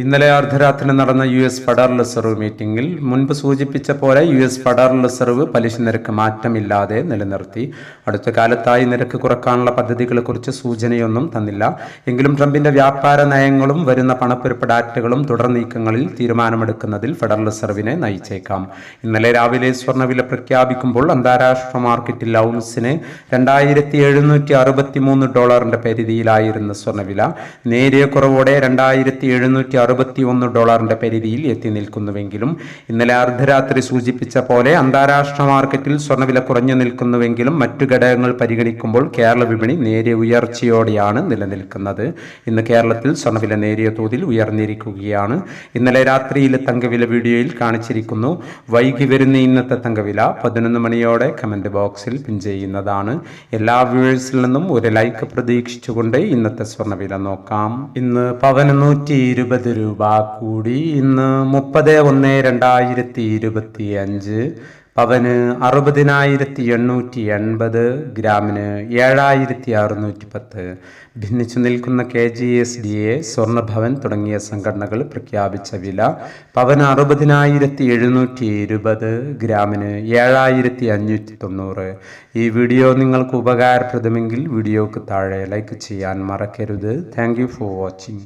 ഇന്നലെ അർദ്ധരാത്രി നടന്ന US ഫെഡറൽ റിസർവ് മീറ്റിംഗിൽ മുൻപ് സൂചിപ്പിച്ച പോലെ US ഫെഡറൽ റിസർവ് പലിശ നിരക്ക് മാറ്റമില്ലാതെ നിലനിർത്തി. അടുത്ത കാലത്തായി നിരക്ക് കുറക്കാനുള്ള പദ്ധതികളെക്കുറിച്ച് സൂചനയൊന്നും തന്നില്ല. എങ്കിലും ട്രംപിന്റെ വ്യാപാര നയങ്ങളും വരുന്ന പണപ്പെരുപ്പ ഡാറ്റകളും തുടർ നീക്കങ്ങളിൽ തീരുമാനമെടുക്കുന്നതിൽ ഫെഡറൽ റിസർവിനെ നയിച്ചേക്കാം. ഇന്നലെ രാവിലെ സ്വർണ്ണവില പ്രഖ്യാപിക്കുമ്പോൾ അന്താരാഷ്ട്ര മാർക്കറ്റിൽ ഔൺസിന് $2,763 പരിധിയിലായിരുന്ന സ്വർണ്ണവില നേരിയ കുറവോടെ $2,761 പരിധിയിൽ എത്തി നിൽക്കുന്നുവെങ്കിലും ഇന്നലെ അർദ്ധരാത്രി സൂചിപ്പിച്ച പോലെ അന്താരാഷ്ട്ര മാർക്കറ്റിൽ സ്വർണ്ണവില കുറഞ്ഞു നിൽക്കുന്നുവെങ്കിലും മറ്റു ഘടകങ്ങൾ പരിഗണിക്കുമ്പോൾ കേരള വിപണി നേരിയ ഉയർച്ചയോടെയാണ് നിലനിൽക്കുന്നത്. ഇന്ന് കേരളത്തിൽ സ്വർണ്ണവില നേരിയ തോതിൽ ഉയർന്നിരിക്കുകയാണ്. ഇന്നലെ രാത്രിയിലെ തങ്കവില വീഡിയോയിൽ കാണിച്ചിരിക്കുന്നു. വൈകി വരുന്ന ഇന്നത്തെ തങ്കവില 11 മണിയോടെ കമന്റ് ബോക്സിൽ പിൻ ചെയ്യുന്നതാണ്. എല്ലാ വ്യൂവേഴ്സിൽ നിന്നും ഒരു ലൈക്ക് പ്രതീക്ഷിച്ചുകൊണ്ട് ഇന്നത്തെ സ്വർണ്ണവില നോക്കാം. ഇന്ന് പവന് 120 രൂപ കൂടി. ഇന്ന് 30/1/2025. പവന് 60,880, ഗ്രാമിന് 7,610. ഭിന്നിച്ചു നിൽക്കുന്ന KGSDA, സ്വർണ്ണഭവൻ തുടങ്ങിയ സംഘടനകൾ പ്രഖ്യാപിച്ച വില പവന് 60,720, ഗ്രാമിന് 7,590. ഈ വീഡിയോ നിങ്ങൾക്ക് ഉപകാരപ്രദമെങ്കിൽ വീഡിയോക്ക് താഴെ ലൈക്ക് ചെയ്യാൻ മറക്കരുത്. Thank you for watching.